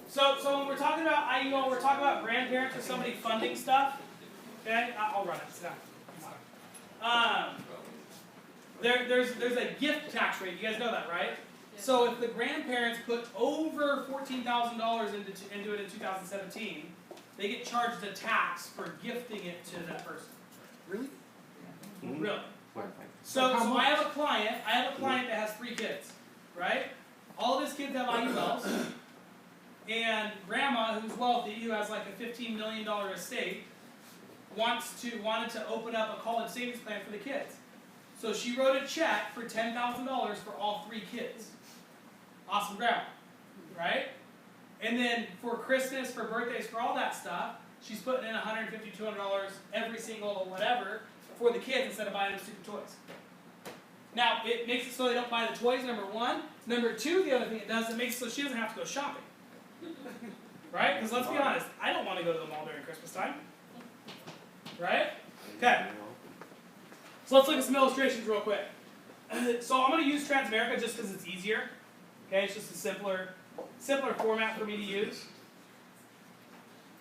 So when we're talking about IUL, we're talking about grandparents or somebody funding stuff. Okay, I'll run it. It's done. There's a gift tax rate. You guys know that, right? So if the grandparents put over $14,000 into it in 2017, they get charged a tax for gifting it to that person. Really? Really. So I have a client that has 3 kids, right? All of his kids have IULs, and grandma, who's wealthy, who has like a $15 million estate, wanted to open up a college savings plan for the kids. So she wrote a check for $10,000 for all 3 kids. Awesome grandma, right? And then for Christmas, for birthdays, for all that stuff, she's putting in $150, $200 every single whatever for the kids instead of buying them stupid toys. Now, it makes it so they don't buy the toys, number 1. Number 2, the other thing it does, it makes it so she doesn't have to go shopping. Right? Because let's be honest, I don't want to go to the mall during Christmas time. Right? Okay. So let's look at some illustrations real quick. So I'm going to use Transamerica just because it's easier. Okay, it's just a simpler format for me to use.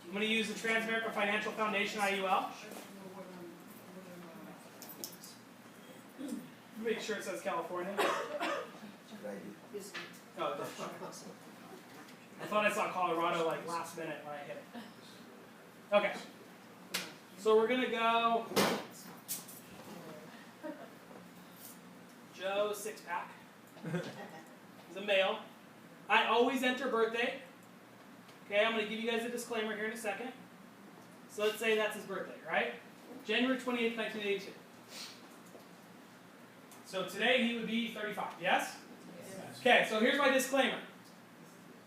I'm going to use the Transamerica Financial Foundation IUL. Make sure it says California. Oh, I thought I saw Colorado like last minute when I hit it. Okay. So we're going to go Joe 6-pack. He's a male. I always enter birthday. Okay, I'm going to give you guys a disclaimer here in a second. So let's say that's his birthday, right? January 28th, 1982. So today he would be 35, yes? Okay, so here's my disclaimer.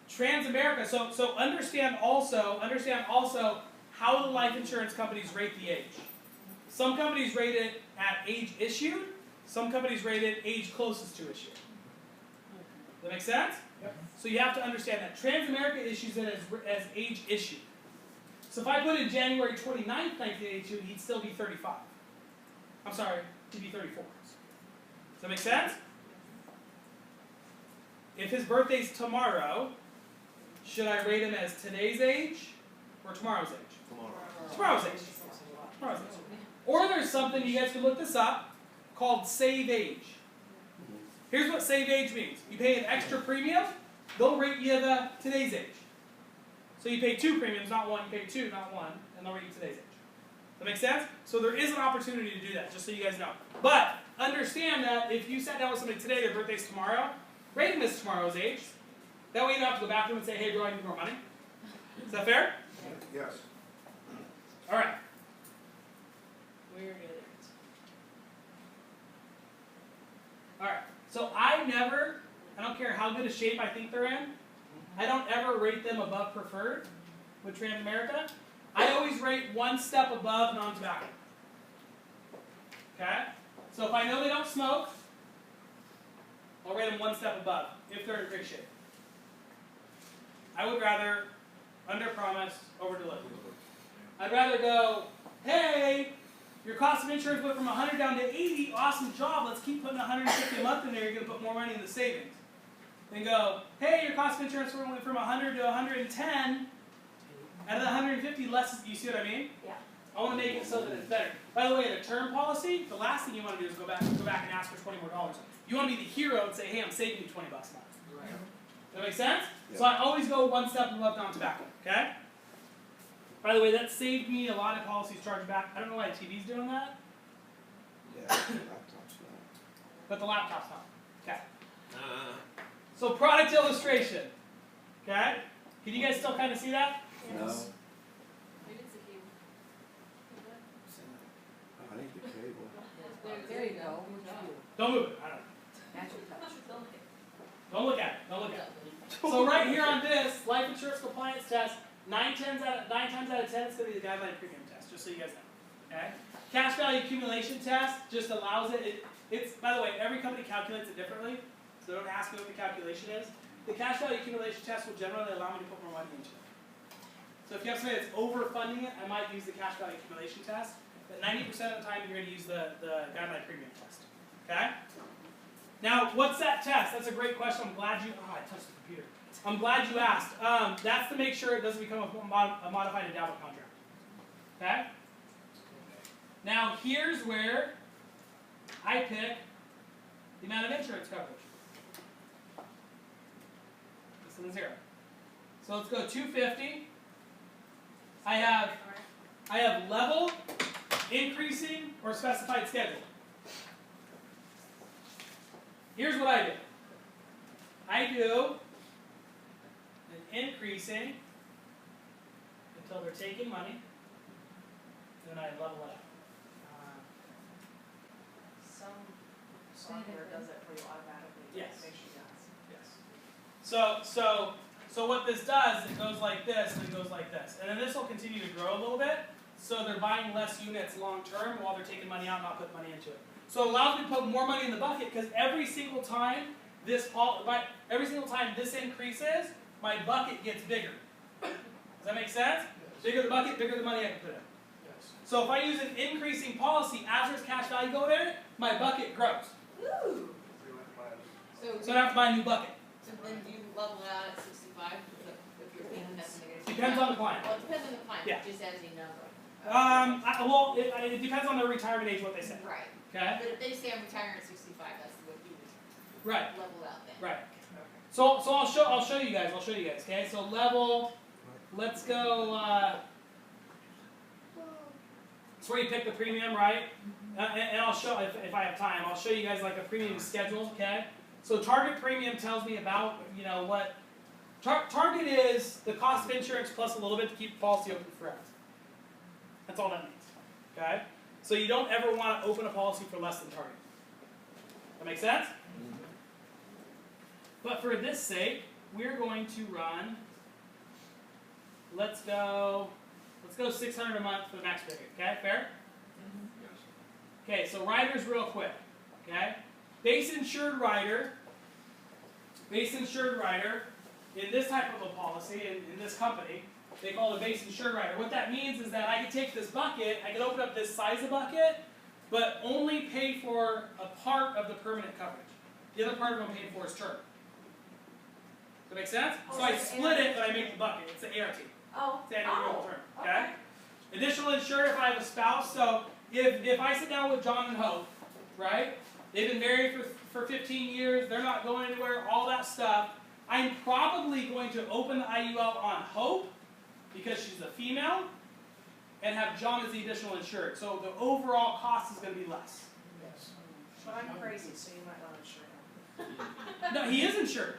Transamerica, so understand also how the life insurance companies rate the age. Some companies rate it at age issued, some companies rate it age closest to issue. Does that make sense? Yep. So you have to understand that Transamerica issues it as age issued. So if I put in January 29th, 1982, he'd still be 35. I'm sorry, he'd be 34. Does that make sense? If his birthday's tomorrow, should I rate him as today's age or tomorrow's age? Tomorrow's age. Tomorrow's age. Or there's something, you guys can look this up, called save age. Here's what save age means. You pay an extra premium, they'll rate you today's age. So you pay 2 premiums, not 1, you pay 2, not 1, and they'll rate you today's age. Does that make sense? So there is an opportunity to do that, just so you guys know. But understand that if you sat down with somebody today, their birthday's tomorrow, rate them as tomorrow's age. That way you don't have to go back to them and say, hey bro, I need more money. Is that fair? Yes. All right. All right. So I don't care how good a shape I think they're in, I don't ever rate them above preferred with Transamerica. I always rate 1 step above non-tobacco. Okay? So if I know they don't smoke, I'll rate them 1 step above if they're in great shape. I would rather under-promise, over-deliver. I'd rather go, hey, your cost of insurance went from 100 down to 80, awesome job, let's keep putting 150 a month in there, you're going to put more money in the savings. Then go, hey, your cost of insurance went from 100 to 110, out of the 150, less, you see what I mean? Yeah. I want to make it so that it's better. By the way, in a term policy, the last thing you want to do is go back and ask for $20 more. You want to be the hero and say, hey, I'm saving you $20 a month. Right. Does that make sense? Yep. So I always go 1 step above non-tobacco, okay? By the way, that saved me a lot of policies charged back. I don't know why the TV's doing that. Yeah, the laptop's not. But the laptop's not. Okay. So product illustration. Okay? Can you guys still kind of see that? No. Maybe it's the cable. Oh, I need the cable. There you go. Don't move it. I don't know. Natural touch. Don't look at it. Don't look at it. So right here on this life insurance compliance test, 9 times out of 10, it's going to be the guideline premium test, just so you guys know. Okay? Cash value accumulation test just allows it. It's by the way, every company calculates it differently, so don't ask me what the calculation is. The cash value accumulation test will generally allow me to put more money into it. So if you have somebody that's overfunding it, I might use the cash value accumulation test. But 90% of the time, you're going to use the guideline premium test. Okay? Now, what's that test? That's a great question. I'm glad you. Oh, I touched the computer. I'm glad you asked. That's to make sure it doesn't become a modified endowment contract. Okay? Now here's where I pick the amount of insurance coverage. This is 0. So let's go 250. I have level, increasing, or specified schedule. Here's what I do. I do an increasing until they're taking money, and then I level it out. Some software does it for you automatically. Yes. Make sure you ask. Yes. So what this does, it goes like this, and it goes like this. And then this will continue to grow a little bit, so they're buying less units long term while they're taking money out and not putting money into it. So it allows me to put more money in the bucket, because every single time this increases, my bucket gets bigger. Does that make sense? Bigger the bucket, bigger the money I can put in. So if I use an increasing policy, as there's cash value go there, my bucket grows. Ooh. So I don't have to buy a new bucket. So then do you level it out at 65 if you're thinking that's negative? Depends on the client. Well, it depends on the client, Yeah. just as a number. It depends on their retirement age, what they say. Right. Okay? But if they say I'm retiring at 65, that's what you would Right. level out then. Right. So I'll show you guys. Okay. So level. Let's go. It's where you pick the premium, right? And I'll show if I have time. I'll show you guys like a premium schedule. Okay. So target premium tells me about what target is the cost of insurance plus a little bit to keep the policy open forever. That's all that means. Okay. So you don't ever want to open a policy for less than target. That make sense? But for this sake, we're going to run, let's go 600 a month for the max period. Okay, fair? Okay, so riders real quick. Okay? Base insured rider, in this type of a policy, in this company, they call it a base insured rider. What that means is that I can take this bucket, I can open up this size of bucket, but only pay for a part of the permanent coverage. The other part I'm paying for is term. Does that make sense? So I split it, but I make the bucket. It's the ART. Oh. It's the annual renewal term. Okay? Additional insured if I have a spouse. So if I sit down with John and Hope, right? They've been married for 15 years. They're not going anywhere. All that stuff. I'm probably going to open the IUL on Hope because she's a female, and have John as the additional insured. So the overall cost is going to be less. Yes. But I'm crazy, so you might not insure him. No, he is insured.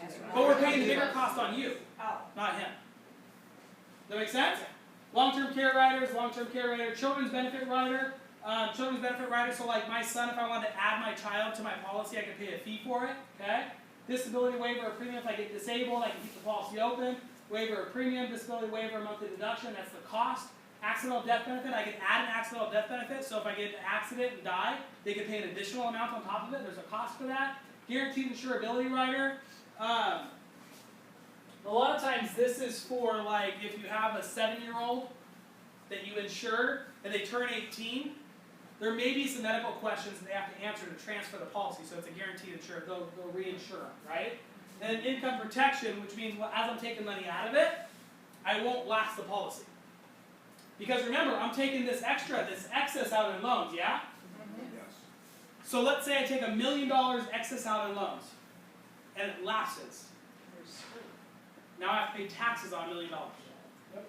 That's right. But we're paying the bigger cost on you, Oh. not him. Does that make sense? Long-term care rider, children's benefit rider. So like my son, if I wanted to add my child to my policy, I could pay a fee for it, okay? Disability waiver of premium, if I get disabled, I can keep the policy open. Waiver of premium, disability waiver, monthly deduction, that's the cost. Accidental death benefit, I can add an accidental death benefit, so if I get in an accident and die, they can pay an additional amount on top of it. There's a cost for that. Guaranteed insurability rider. A lot of times this is for like if you have a 7-year-old that you insure and they turn 18, there may be some medical questions that they have to answer to transfer the policy, so it's a guaranteed insurer. They'll reinsure them, right? And income protection, which means as I'm taking money out of it, I won't lapse the policy. Because remember, I'm taking this excess out in loans, yeah? Yes. So let's say I take $1 million excess out in loans, and it lapses. Now I have to pay taxes on $1 million. Does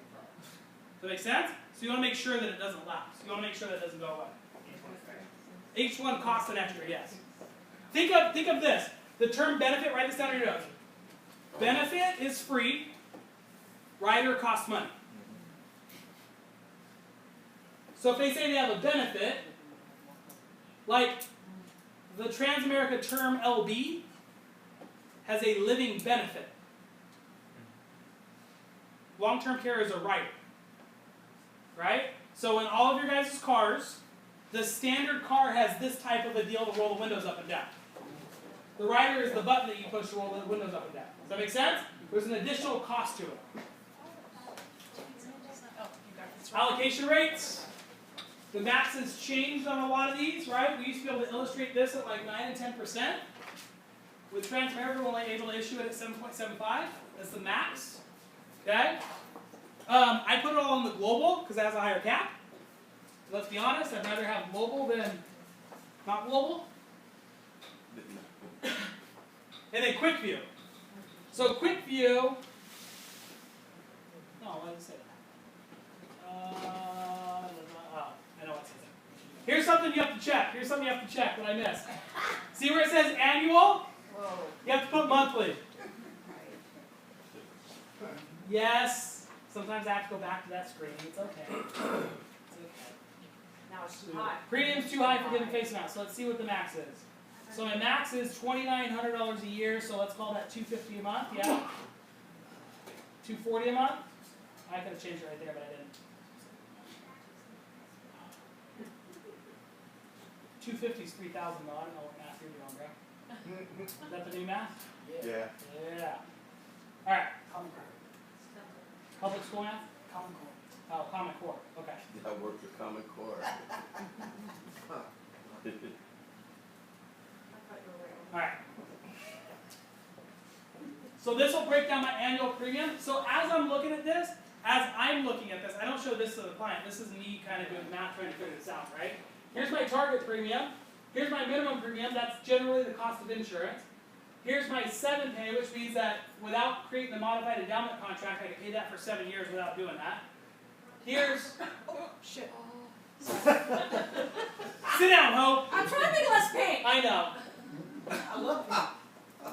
that make sense? So you want to make sure that it doesn't lapse. You want to make sure that it doesn't go away. Each one costs an extra, yes. Think of this. The term benefit, write this down in your notes. Benefit is free. Rider costs money. So if they say they have a benefit, like the Transamerica term LB has a living benefit. Long-term care is a rider. Right? So in all of your guys' cars, the standard car has this type of a deal to roll the windows up and down. The rider is the button that you push to roll the windows up and down. Does that make sense? There's an additional cost to it. Allocation rates. The max has changed on a lot of these, right? We used to be able to illustrate this at like 9 and 10%. With transparent, we're only able to issue it at 7.75. That's the max. Okay? I put it all on the global because it has a higher cap. Let's be honest, I'd rather have global than not global. And then quick view. So quick view. No, why did it say that? Oh, I know what it says there. Here's something you have to check. Here's something you have to check that I missed. See where it says annual? Whoa. You have to put monthly. Yes. Sometimes I have to go back to that screen. It's okay. It's okay. Now it's too high. Premium's too high for given face amount. So let's see what the max is. So my max is $2,900 a year. So let's call that $250 a month. Yeah. $240 a month. I could have changed it right there, but I didn't. 250 is 3,000 though. I don't know what math you're doing, bro. Is that the new math? Yeah. Yeah. All right. Public school math? Common Core. Oh, Common Core. Okay. I work for Common Core. I thought you were right. All right. So this will break down my annual premium. So as I'm looking at this, I don't show this to the client. This is me kind of doing math, trying to figure this out, right? Here's my target premium. Here's my minimum premium. That's generally the cost of insurance. Here's my 7 pay, which means that without creating the modified endowment contract, I can pay that for 7 years without doing that. Here's, Oh, shit. sit down, Ho. I'm trying to make less pain. I know. I love that.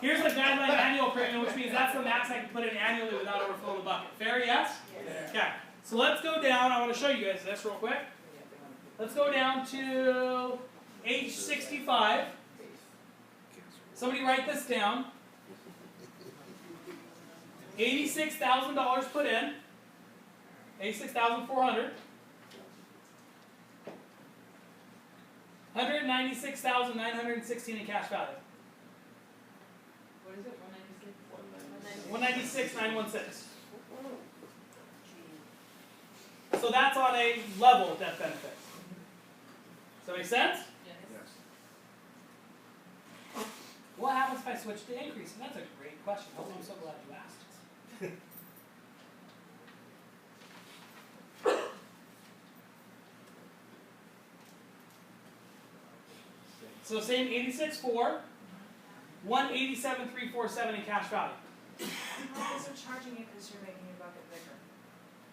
Here's the guideline annual premium, which means that's the max I can put in annually without overflowing the bucket. Fair, yes? Yes. Okay. So let's go down. I want to show you guys this real quick. Let's go down to age 65. Somebody write this down. $86,000 put in. $86,400. $196,916 in cash value. What is it, 196? 196,916. So that's on a level death benefit. Does that make sense? Yes. Yes. What happens if I switch to increasing? That's a great question. I'm so glad you asked. So same 86.4, 187,347 in cash value. Because they're charging you because you're making your bucket bigger.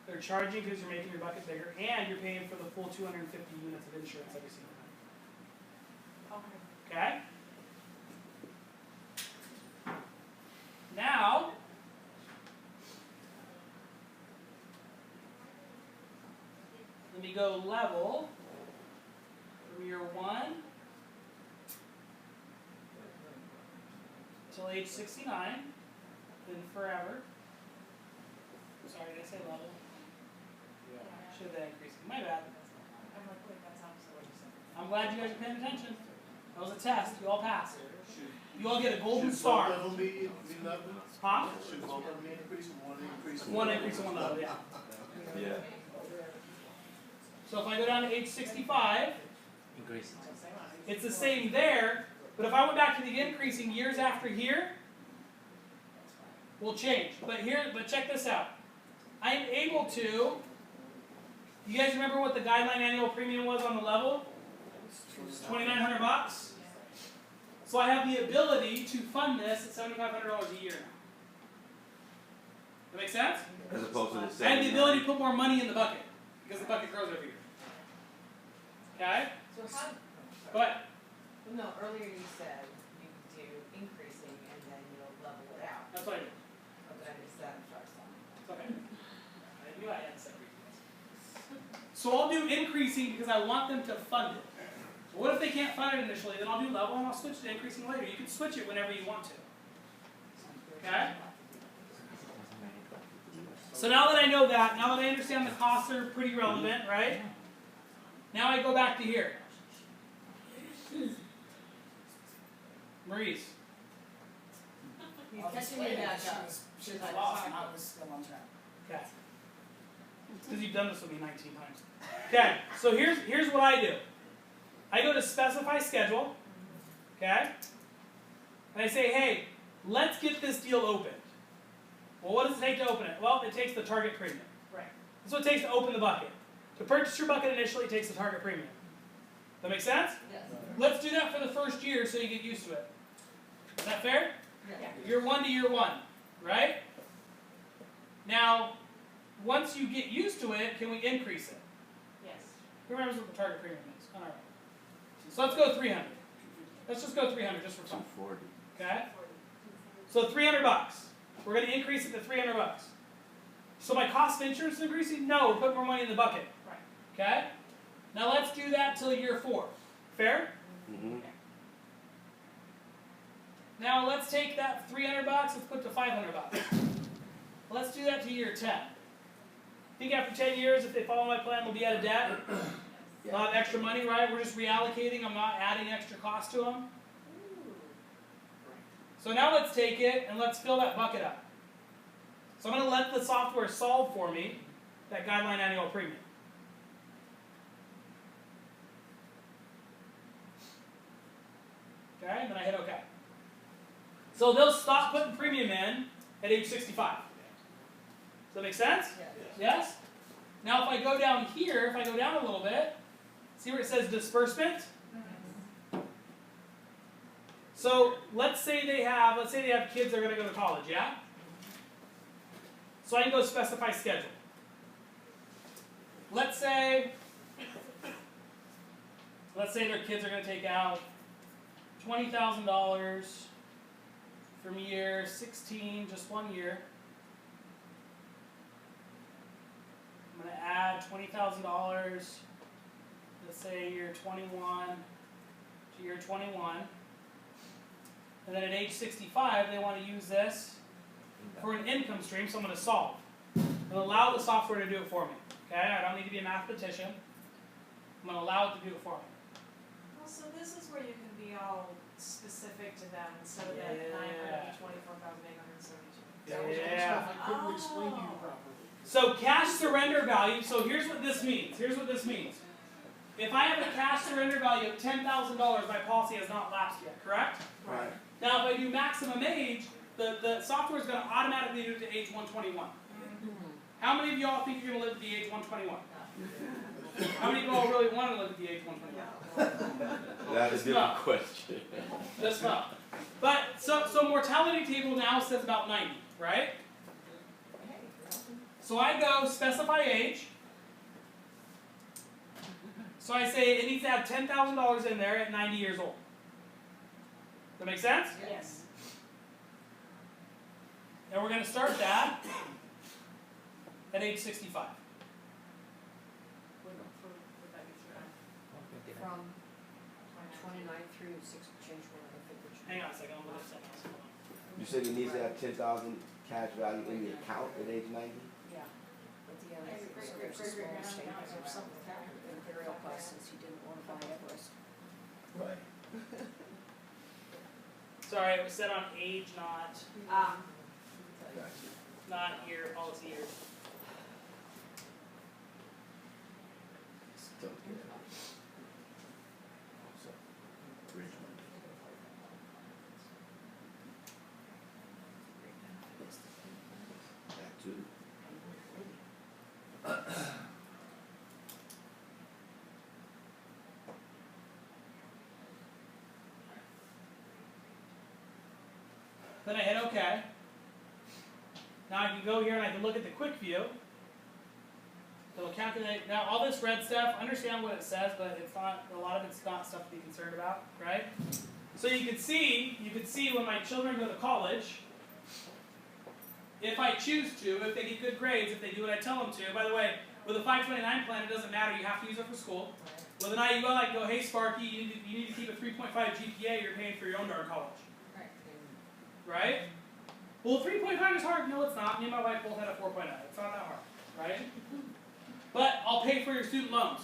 They're charging because you're making your bucket bigger, and you're paying for the full 250 units of insurance every single time. Okay. Okay? Now, let me go level from year 1 till age 69, then forever. Sorry, did I say level? Should have been increasing. My bad. I'm like, wait, that's opposite what you said. I'm glad you guys are paying attention. That was a test. You all passed. You all get a golden star. Should both of them be level? Huh? Should both of them be increased, one increase? One increase and one level, yeah. Yeah. So if I go down to age 65, Increasing. it's the same there, but if I went back to the increasing years after here, will change. But check this out. I am able to, you guys remember what the guideline annual premium was on the level? $2,900. So I have the ability to fund this at $7,500 a year. That make sense? As opposed to the I have same. the ability to put more money in the bucket because the bucket grows every year. Okay? So how, Go ahead. Well, no, earlier you said you do increasing and then you'll level it out. That's what I do. But I missed that first time. It's okay. I knew I had separate things. So I'll do increasing because I want them to fund it. But what if they can't fund it initially? Then I'll do level and I'll switch to increasing later. You can switch it whenever you want to. Okay? So now that I know that, now that I understand the costs are pretty relevant, right? Now I go back to here. Maurice. he's catching me back up. She was lost and I was still on track. Okay. Because you've done this with me 19 times. Okay, so here's what I do. I go to specify schedule. Okay? and I say, hey, let's get this deal opened. Well, what does it take to open it? Well, it takes the target premium. Right. That's what it takes to open the bucket. To purchase your bucket initially, it takes the target premium. That make sense? Yes. Let's do that for the first year so you get used to it. Is that fair? Yeah. Year 1 to year 1, right? Now, once you get used to it, can we increase it? Yes. Who remembers what the target premium is? All right. So let's go 300. Let's just go 300 just for fun. 240. Okay? So 300 bucks. We're going to increase it to 300 bucks. So my cost of insurance is increasing? No, we're putting more money in the bucket. Right. Okay? Now let's do that till year 4. Fair? Mm-hmm. Now let's take that 300 bucks, let's put it to 500 bucks. Let's do that to year 10. Think after 10 years, if they follow my plan, we'll be out of debt. They'll have extra money, right? We're just reallocating. I'm not adding extra cost to them. So now let's take it and let's fill that bucket up. So I'm going to let the software solve for me that guideline annual premium. Okay, and then I hit OK. So they'll stop putting premium in at age 65. Does that make sense? Yes? Now if I go down here, if I go down a little bit, see where it says disbursement? So let's say they have kids that are going to go to college, yeah? So I can go specify schedule. Let's say their kids are going to take out $20,000 from year 16, just 1 year. I'm going to add $20,000, let's say year 21 to year 21. And then at age 65, they want to use this for an income stream, so I'm going to solve. And allow the software to do it for me. Okay, I don't need to be a mathematician. I'm going to allow it to do it for me. Well, so this is where you can be all specific to them instead of that Yeah. 924,872. That was all stuff I couldn't explain to you properly. So cash surrender value, so here's what this means. Here's what this means. If I have a cash surrender value of $10,000, my policy has not lapsed yet, correct? Right. Now if I do maximum age, the software is going to automatically do it to age 121. How many of y'all think you're going to live to the age 121? How many of y'all really want to live to the age 121? That is a different question. Just not. But, so mortality table now says about 90, right? So I go specify age. So I say it needs to have $10,000 in there at 90 years old. Does that make sense? Yes. And we're going to start that at age 65. Would that be through? From 29 through 6, change one of the figures. Hang on a second, I'll look at something else. Hold on. You said it needs to have 10,000 cash value in the account at age 90? Yeah. But the other thing, so there's a small mistake, because there's something that happened with Imperial Bus since he didn't want to buy Everest. Right. Sorry, it was set on age, not Gotcha. year, policy years. Still good. So, Richmond. That too. Then I hit OK. Now I can go here and I can look at the quick view. It'll calculate. Now all this red stuff, understand what it says, but it's not. A lot of it's not stuff to be concerned about, right? So you can see when my children go to college, if I choose to, if they get good grades, if they do what I tell them to. By the way, with a 529 plan, it doesn't matter. You have to use it for school. With an IUL, I can go, hey Sparky, you need to keep a 3.5 GPA. You're paying for your own darn college. Right? Well, 3.5 is hard. No, it's not. Me and my wife both had a 4.0. It's not that hard, right? But I'll pay for your student loans.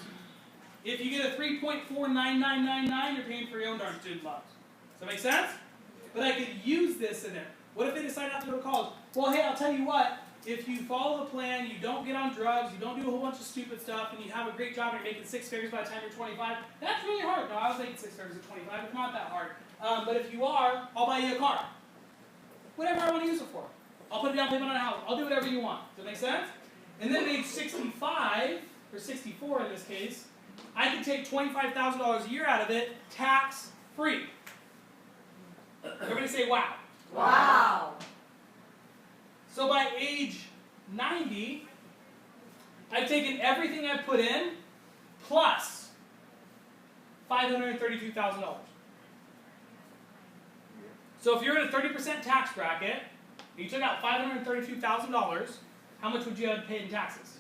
If you get a 3.49999, you're paying for your own darn student loans. Does that make sense? But I could use this in there. What if they decide not to go to college? Well, hey, I'll tell you what. If you follow the plan, you don't get on drugs, you don't do a whole bunch of stupid stuff, and you have a great job and you're making 6 figures by the time you're 25, that's really hard. No, I was making 6 figures at 25. It's not that hard. But if you are, I'll buy you a car. Whatever I want to use it for. I'll put a down payment on a house. I'll do whatever you want. Does that make sense? And then at age 65, or 64 in this case, I can take $25,000 a year out of it, tax-free. Everybody say wow. Wow. So by age 90, I've taken everything I've put in, plus $532,000. So if you're in a 30% tax bracket, and you took out $532,000, how much would you have paid in taxes?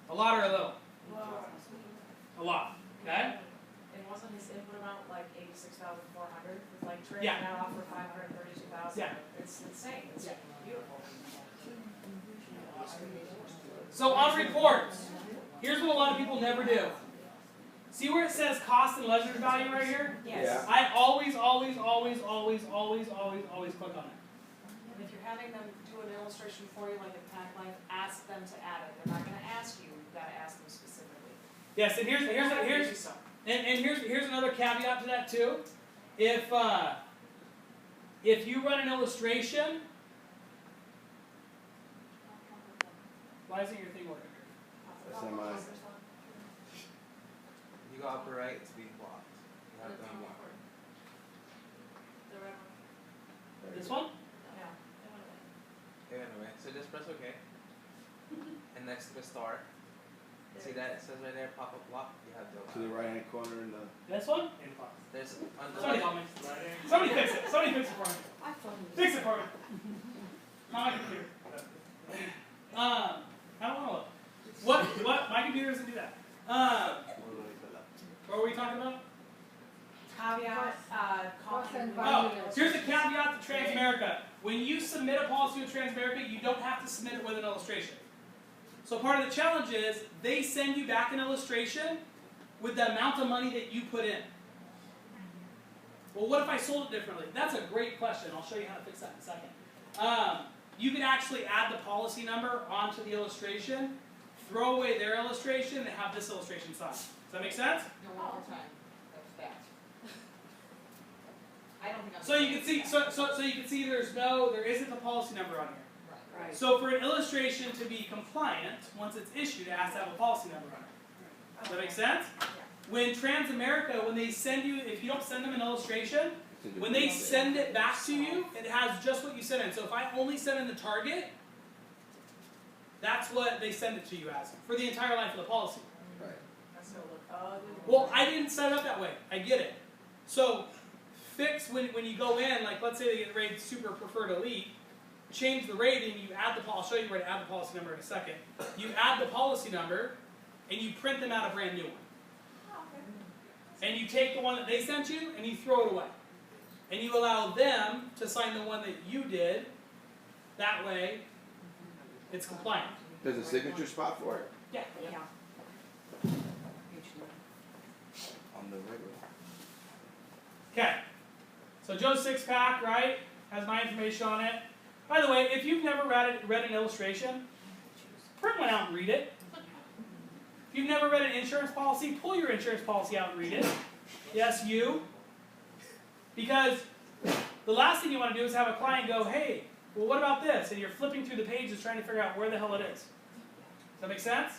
A lot or a little? A lot. Okay? And wasn't his input amount like 86,400? With like trading Yeah. that off for 532,000? Yeah. It's insane. It's beautiful. So on reports, here's what a lot of people never do. See where it says cost and ledger value right here? Yes. I always click on it. And if you're having them do an illustration for you, like a pack life, ask them to add it. They're not going to ask you. You've got to ask them specifically. Yes, and here's another caveat to that too. If you run an illustration, why isn't your thing working? That's not mine. You go upper right, it's being blocked. You have to unblock it. The red one. This one? Yeah. Okay, anyway, so just press OK. And next to the star, see that it says right there, pop up block. You have to. To the right hand corner in the. This one? There's on the Somebody left. help me. Somebody fix it. Somebody fix it for me. I thought it was. Fix it for me. Not my computer. I don't want to look. What? My computer doesn't do that. What were we talking about? Caveat, caution. Oh, here's a caveat to Transamerica. When you submit a policy with Transamerica, you don't have to submit it with an illustration. So part of the challenge is they send you back an illustration with the amount of money that you put in. Well, what if I sold it differently? That's a great question. I'll show you how to fix that in a second. You can actually add the policy number onto the illustration, throw away their illustration, and have this illustration signed. Does that make sense? No, one more time. That's fast. I don't think I'm. So you can see, so you can see there isn't a policy number on here. Right. So for an illustration to be compliant, once it's issued, it has to have a policy number on it. Does that make sense? When Transamerica, when they send you, if you don't send them an illustration, when they send it back to you, it has just what you sent in. So if I only send in the target, that's what they send it to you as for the entire life of the policy. Right. That's gonna look ugly. Well, I didn't set it up that way. I get it. So fix when you go in, like let's say they get rated super preferred elite, change the rating, you add the I'll show you where to add the policy number in a second. You add the policy number and you print them out a brand new one. And you take the one that they sent you and you throw it away. And you allow them to sign the one that you did. That way, it's compliant. There's a signature spot for it Yeah. Yeah. on the regular. Okay. So Joe's six-pack, right, has my information on it. By the way, if you've never read an illustration, print one out and read it. If you've never read an insurance policy, pull your insurance policy out and read it. Yes, you. Because the last thing you want to do is have a client go, hey, well, what about this? And you're flipping through the pages trying to figure out where the hell it is. Does that make sense?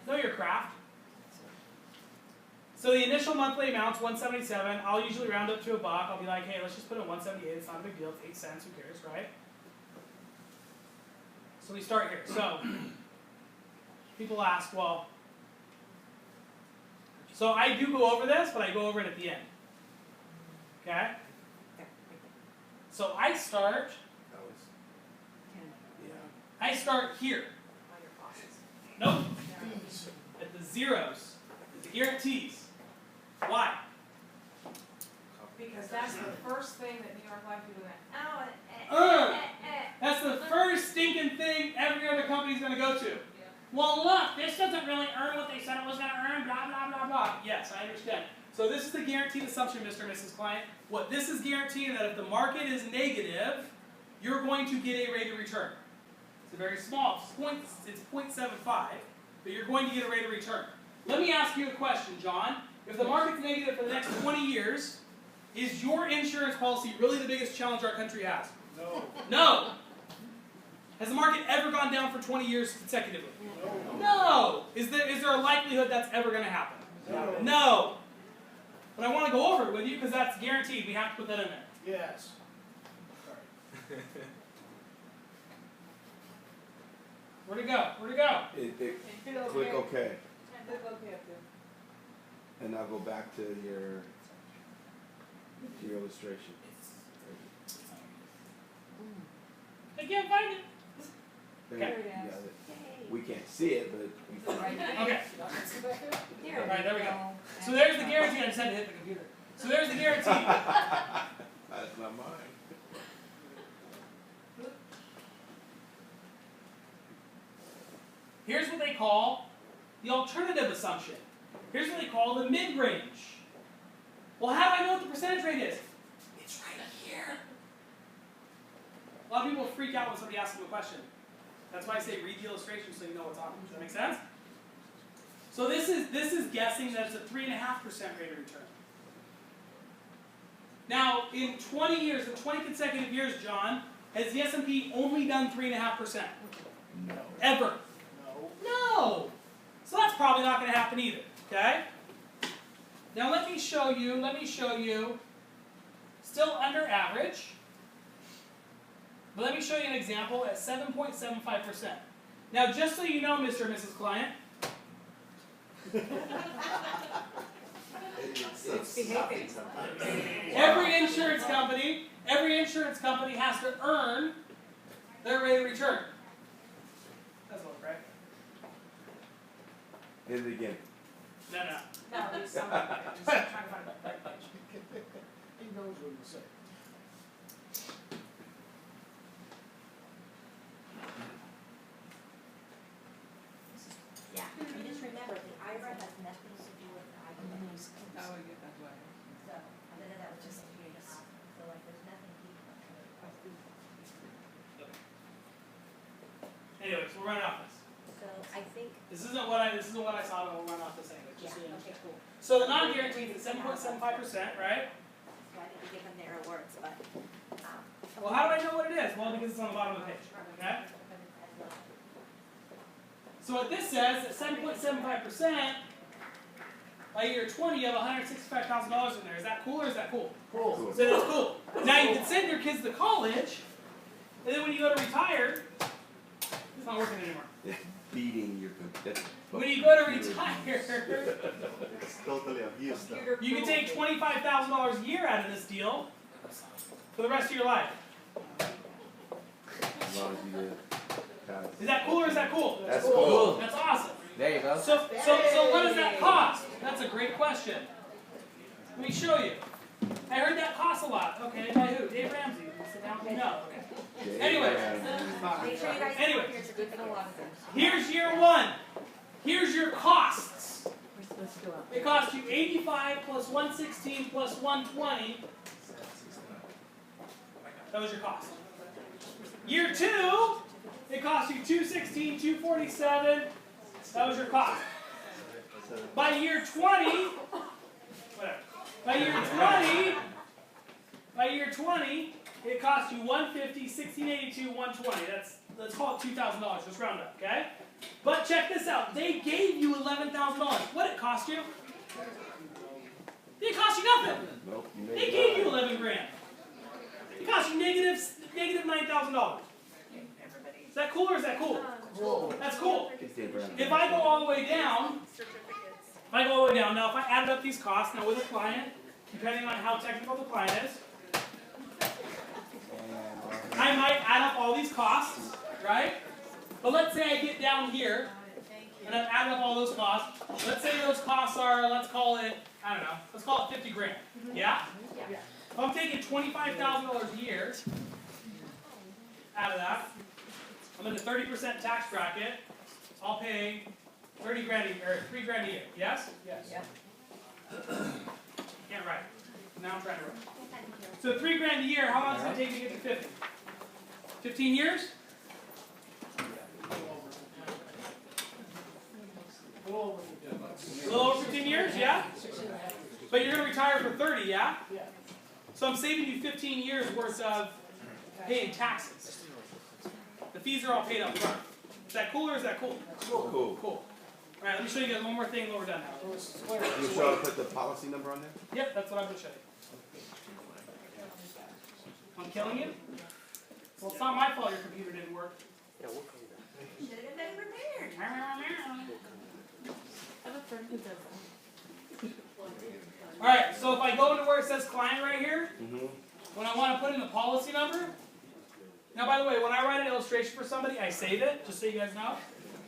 Know your craft. So the initial monthly amount's $177. I'll usually round up to $1. I'll be like, hey, let's just put in $178. It's not a big deal. It's 8 cents. Who cares, right? So we start here. So people ask, well, so I do go over this, but I go over it at the end. Okay? So I start here. Nope. At the zeros. The guarantees. Why? Because that's the first thing that New York Life people went, That's the first stinking thing every other company's going to go to. Well, look, this doesn't really earn what they said it was going to earn, blah, blah, blah, blah. Yes, I understand. So this is the guaranteed assumption, Mr. and Mrs. Client. What this is guaranteeing that if the market is negative, you're going to get a rate of return. It's a very small, it's 0.75, but you're going to get a rate of return. Let me ask you a question, John. If the market's negative for the next 20 years, Is your insurance policy really the biggest challenge our country has? No. No! Has the market ever gone down for 20 years consecutively? No. No! Is there a likelihood that's ever going to happen? No. No! But I want to go over it with you because that's guaranteed. We have to put that in there. Yes. Where'd it go? Where'd it go? Click OK. Click OK up there. And now go back to your illustration. I can't find it. There Okay. you got it. We can't see it, but you can. Okay. There Alright, there we go. So there's the guarantee. I just had to hit the computer. So there's the guarantee. That's not mine. Here's what they call the alternative assumption. Here's what they call the mid-range. Well, how do I know what the percentage rate is? It's right here. A lot of people freak out when somebody asks them a question. That's why I say read the illustration so you know what's on it. Does that make sense? So this is guessing that it's a 3.5% rate of return. Now, in 20 years, in 20 consecutive years, John, has the S&P only done 3.5%? No. Ever? No. No! So that's probably not going to happen either, okay? Now let me show you, still under average, but let me show you an example at 7.75%. Now just so you know, Mr. and Mrs. Client, every insurance company has to earn their rate of return. That's what, right? Hit it again. No. No, he's trying to find the right page. He knows what to say. Yeah, and just remember, the IRA has nothing to do with the IRA. Oh, I get that way. So, other than that was just a piece. So like, there's nothing deep. Anyways, we'll run off this. So I think, This isn't what I saw, but we'll run off this anyway. Just so you know. okay, cool. So the non-guaranteed is 7.75%, right? So I didn't give them their awards, but, Well, how do I know what it is? Well, because it's on the bottom of the page. Okay. So what this says is 7.75%. By year 20, you have $165,000 in there. Is that cool or is that cool? Cool. So that's cool. Now you can send your kids to college, and then when you go to retire, it's not working anymore. Beating your computer. When you go to retire, It's totally abused now. you can take $25,000 a year out of this deal for the rest of your life. As long as you get past. Is that cool or is that cool? That's cool. That's awesome. There you go. So what does that cost? That's a great question. Let me show you. I heard that costs a lot. Okay, by who? Dave Ramsey. Sit down. No. Okay. Anyway. make sure you guys Anyway. come here to get the water. Here's year one. Here's your costs. We're supposed to go up. It costs you 85 plus 116 plus 120. That was your cost. Year two, it cost you 216, 247. That was your cost. By year 20, whatever. By year 20, it cost you 150, 1682, 120. Let's call it $2,000. Just round up, okay? But check this out. They gave you $11,000. What did it cost you? It didn't cost you nothing. Nope, you They made gave you it. 11 grand. It cost you negative $9,000. Is that cool or is that cool? Cool. That's cool. Dave Ramsey. If I go all the way down, now if I added up these costs, now with a client, depending on how technical the client is, I might add up all these costs, right? But let's say I get down here, and I've added up all those costs. Let's say those costs are, let's call it 50 grand. Yeah? If I'm taking $25,000 a year out of that, I'm in the 30% tax bracket. I'll pay 30 grand a year, or 3 grand a year. Yes? Yes. Can't write. Now I'm trying to write. So 3 grand a year, how long does it take to get to 50? 15 years? A little over 15 years, yeah? But you're going to retire for 30, yeah? Yeah. So I'm saving you 15 years worth of paying taxes. The fees are all paid up front. Is that cool or is that cool? Cool. Cool. All right, let me show you guys one more thing when we're done now. You sure to put the policy number on there? Yep, that's what I'm going to show you. I'm killing you? Well, it's not my fault your computer didn't work. Should have been prepared. I have a friend who does that. Alright, so if I go into where it says client right here, Mm-hmm. when I want to put in the policy number, now by the way, when I write an illustration for somebody, I save it, just so you guys know.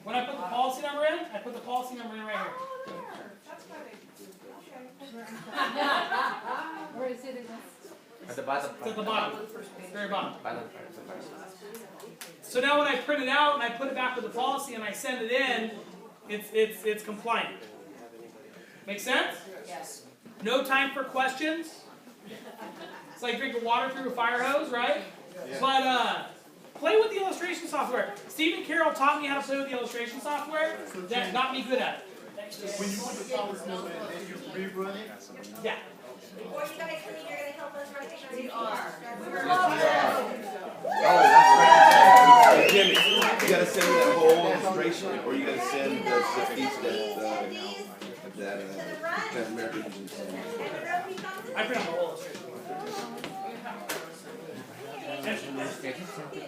When I put the policy number in, I put the policy number in right here. Oh, there, that's why they, okay. Or is it in At the bottom. It's at the bottom, very bottom. Bottom. So now when I print it out and I put it back with the policy and I send it in, it's compliant. Make sense? Yes. No time for questions. It's like drinking water through a fire hose, right? But play with the illustration software. Steve and Carol taught me how to play with the illustration software. That got me good at it. When you put the policy number in, then you rerun it? Yeah. Or you guys think you're gonna help us write this? We are. Oh, that's right. Hey, Jimmy, you gotta send me that whole illustration, or you gotta send the piece that American Legion sent. I print out the whole illustration. Can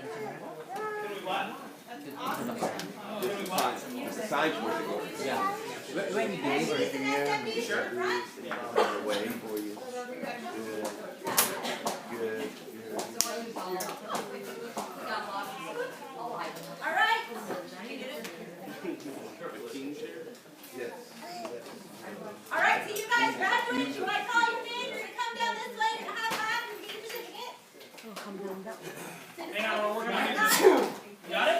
we what? It's a sign for it to go. Yeah. When you deliver it, Sure. Way for you. Good. All right. Yes. All right, so you guys graduated. You want to call your name? You're gonna come down this way and high five and get your certificate. Hang on, we're working on it. You got it?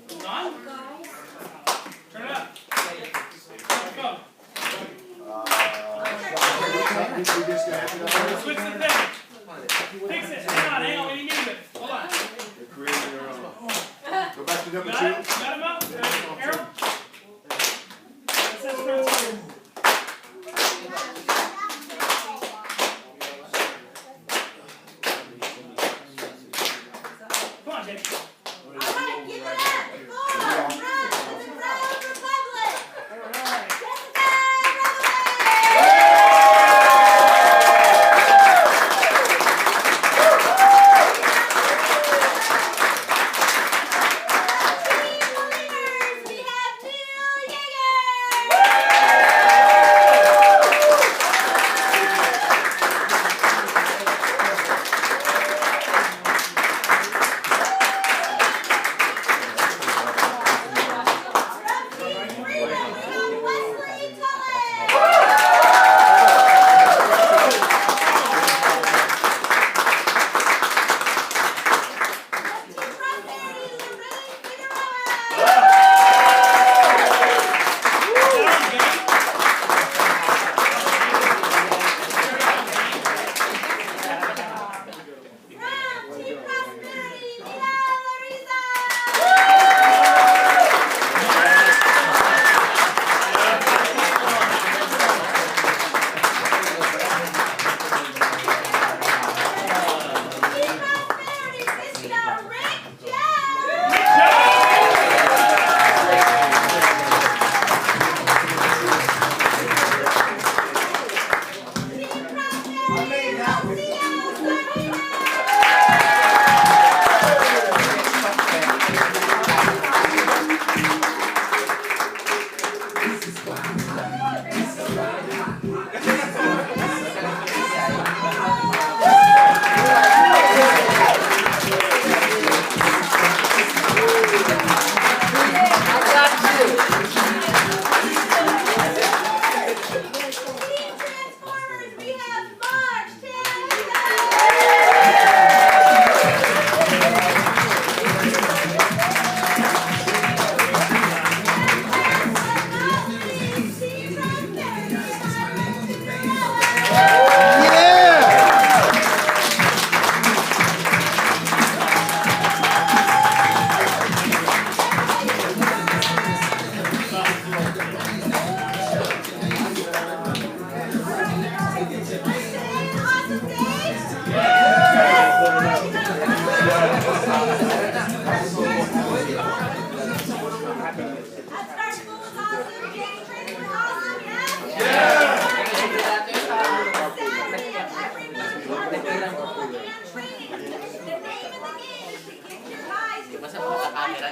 It's on? Turn it up. Let's go. We just gonna have to. Switch the thing. Fix it. Hang on, we need music. Hold on. You're creating your own. Go back to number Got two. it? Got him up? Arrow? It says friends here. Come on, Jake. All right, give it up. Run, Republic. Jessica, Team believers, we have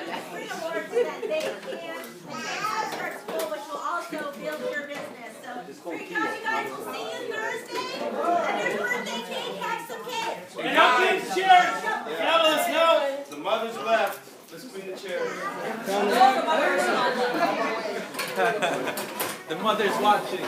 free awards so that they can Upstart School, which will also build your business. So, free cash, you guys, we'll see you Thursday. And there's birthday cake, have some cake. And how kids cheers? Fellas, no. The mothers left. Let's clean the chairs. The mother's watching.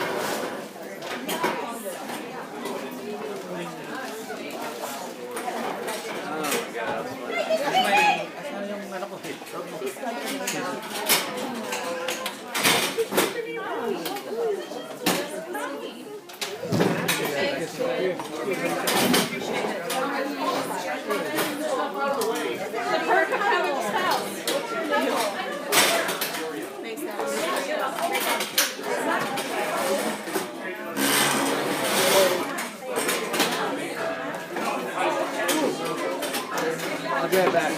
I'll get it back.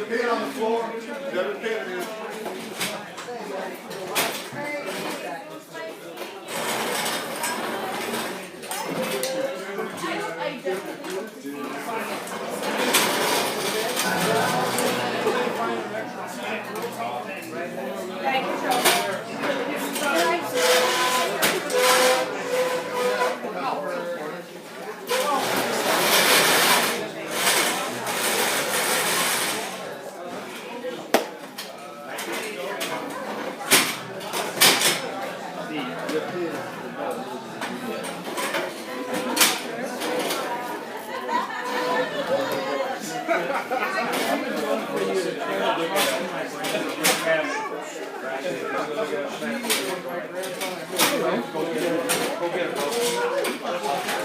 Pin on the floor. Never pin it. Go get it, bro.